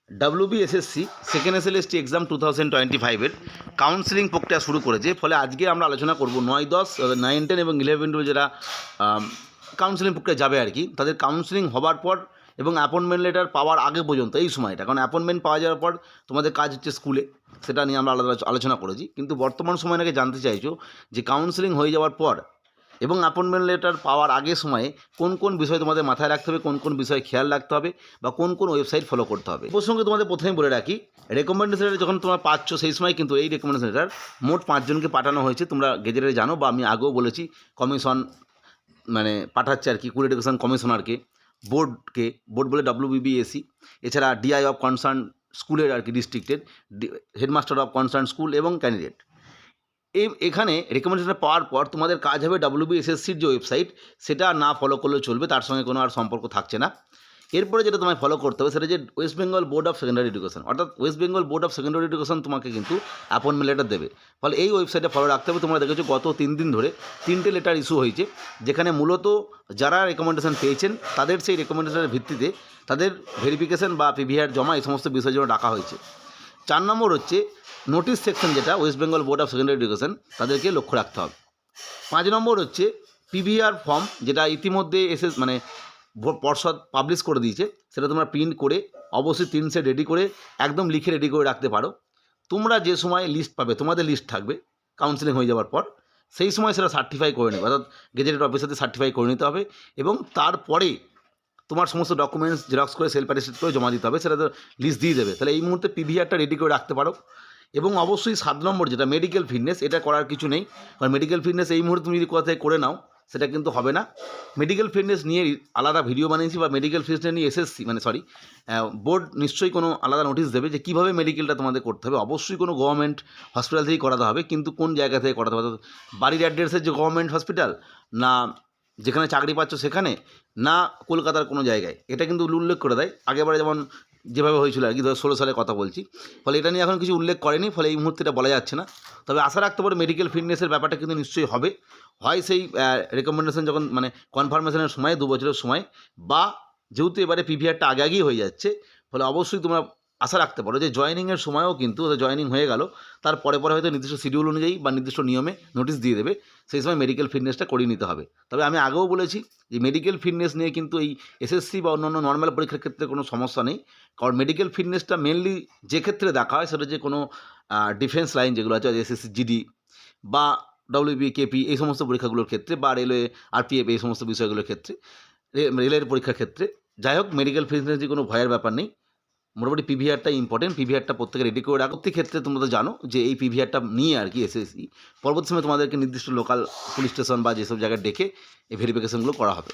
WBSSC second SLST exam 2025-এর counselling প্রক্রিয়া শুরু করেছে। ফলে আজকে আমরা আলোচনা করব 9, 10, 9, 10 এবং 11, 12 যারা কাউন্সেলিং প্রক্রিয়া যাবে আর কি, তাদের কাউন্সেলিং হবার পর এবং অ্যাপয়েন্টমেন্ট লেটার পাওয়ার আগে পর্যন্ত এই সময়টা, কারণ অ্যাপয়েন্টমেন্ট পাওয়া যাওয়ার পর তোমাদের কাজ হচ্ছে স্কুলে, সেটা নিয়ে আমরা আলাদা আলোচনা করেছি। কিন্তু বর্তমান সময় নাকি জানতে চাইছো যে কাউন্সেলিং হয়ে যাওয়ার পর এবং অ্যাপয়েন্টমেন্ট লেটার পাওয়ার আগের সময়ে কোন কোন বিষয় তোমাদের মাথায় রাখতে হবে, কোন কোন বিষয় খেয়াল রাখতে হবে বা কোন কোন ওয়েবসাইট ফলো করতে হবে। এর সঙ্গে তোমাদের প্রথমেই বলে রাখি, রেকমেন্ডেশন লেটার যখন তোমরা পাচ্ছ সেই সময় কিন্তু এই রেকমেন্ডেশন লেটার মোট 5 জনকে পাঠানো হয়েছে। তোমরা গেজেটে জানো বা আমি আগেও বলেছি, কমিশন মানে পাঠাচ্ছে আর কি, স্কুল এডুকেশন কমিশনারকে, বোর্ড বলে WBBSC, এছাড়া DI অফ কনসার্ন স্কুলের আর কি, ডিস্ট্রিক্টের হেডমাস্টার অফ কনসার্ন স্কুল এবং ক্যান্ডিডেট। এখানে রেকমেন্ডেশন পাওয়ার পর তোমাদের কাজ হবে WBSSCর যে ওয়েবসাইট সেটা না ফলো করলেও চলবে, তার সঙ্গে কোনো আর সম্পর্ক থাকছে না। এরপরে যেটা তোমায় ফলো করতে হবে সেটা যে West Bengal Board of Secondary Education, অর্থাৎ West Bengal Board of Secondary Education তোমাকে কিন্তু অ্যাপয়েন্টমেন্ট লেটার দেবে। ফলে এই ওয়েবসাইটে ফলো রাখতে হবে। তোমরা দেখেছো গত 3 দিন ধরে 3টে লেটার ইস্যু হয়েছে, যেখানে মূলত যারা রেকমেন্ডেশন পেয়েছেন তাদের সেই রেকমেন্ডেশনের ভিত্তিতে তাদের ভেরিফিকেশন বা PVR জমা এই সমস্ত বিষয়ের জন্য ডাকা হয়েছে। 4 নম্বর হচ্ছে নোটিশ সেকশন, যেটা West Bengal Board of Secondary education, তাদেরকে লক্ষ্য রাখতে হবে। 5 নম্বর হচ্ছে PVR ফর্ম, যেটা ইতিমধ্যে মানে পর্ষদ পাবলিশ করে দিয়েছে, সেটা তোমরা প্রিন্ট করে অবশ্যই 3 সেট রেডি করে একদম লিখে রেডি করে রাখতে পারো। তোমরা যে সময় লিস্ট পাবে, তোমাদের লিস্ট থাকবে কাউন্সেলিং হয়ে যাওয়ার পর, সেই সময় সেটা সার্টিফাই করে নেবে, অর্থাৎ গেজেটেড অফিসারতে সার্টিফাই করে নিতে হবে এবং তারপরে তোমার সমস্ত ডকুমেন্টস জেরক্স করে সেলফ অ্যাটেস্টেড করে জমা দিতে হবে, সেটা তো লিস্ট দিয়ে দেবে। তাহলে এই মুহূর্তে PVRটা রেডি করে রাখতে পারো। এবং অবশ্যই 7 নম্বর যেটা মেডিকেল ফিটনেস, এটা করার কিছু নেই, কারণ মেডিকেল ফিটনেস এই মুহূর্তে তুমি যদি কোথা থেকে করে নাও সেটা কিন্তু হবে না। মেডিকেল ফিটনেস নিয়ে আলাদা ভিডিও বানিয়েছি, বা মেডিকেল ফিটনেস নিয়ে SSC বোর্ড নিশ্চয়ই কোনো আলাদা নোটিশ দেবে যে কীভাবে মেডিকেলটা তোমাদের করতে হবে। অবশ্যই কোনো গভর্নমেন্ট হসপিটাল থেকেই করাতে হবে, কিন্তু কোন জায়গা থেকে করাতে হবে, বাড়ির অ্যাড্রেসের যে গভর্নমেন্ট হসপিটাল, না যেখানে চাকরি পাচ্ছ সেখানে, না কলকাতার কোনো জায়গায়, এটা কিন্তু উল্লেখ করে দেয়। আগেবারে যেমন যেভাবে হয়েছিল আর কি, 2016 সালের কথা বলছি। ফলে এটা নিয়ে এখন কিছু উল্লেখ করেনি, ফলে এই মুহূর্তে এটা বলা যাচ্ছে না। তবে আশা রাখতে পারো মেডিকেল ফিটনেসের ব্যাপারটা কিন্তু নিশ্চয়ই হবে, হয় সেই রেকমেন্ডেশন যখন কনফার্মেশনের সময় 2 বছরের সময়, বা যেহেতু এবারে PVRটা আগে আগেই হয়ে যাচ্ছে, ফলে অবশ্যই তোমরা আশা রাখতে পারো যে জয়েনিংয়ের সময়ও কিন্তু জয়েনিং হয়ে গেল, তার পরে হয়তো নির্দিষ্ট শিডিউল অনুযায়ী বা নির্দিষ্ট নিয়মে নোটিশ দিয়ে দেবে, সেই সময় মেডিকেল ফিটনেসটা করিয়ে নিতে হবে। তবে আমি আগেও বলেছি যে মেডিকেল ফিটনেস নিয়ে কিন্তু এই SSC বা অন্যান্য নর্মাল পরীক্ষার ক্ষেত্রে কোনো সমস্যা নেই, কারণ মেডিকেল ফিটনেসটা মেনলি যে ক্ষেত্রে দেখা হয় সেটা যে কোনো ডিফেন্স লাইন যেগুলো আছে, SSC GD বা WB KP এই সমস্ত পরীক্ষাগুলোর ক্ষেত্রে, বা রেলওয়ে RPF এই সমস্ত বিষয়গুলোর ক্ষেত্রে, রেলের পরীক্ষার ক্ষেত্রে। যাই হোক, মেডিকেল ফিটনেস যে কোনো ভয়ের ব্যাপার নেই। মোটামুটি PVRটা ইম্পর্টেন্ট, PVRটা প্রত্যেকে রেডি করে রাখো। ক্ষেত্রে তোমরা তো জানো যে এই PVRটা নিয়ে আর কি SSC পরবর্তী সময় তোমাদেরকে নির্দিষ্ট লোকাল পুলিশ স্টেশন বা যেসব জায়গায় ডেকে এই ভেরিফিকেশনগুলো করা হবে।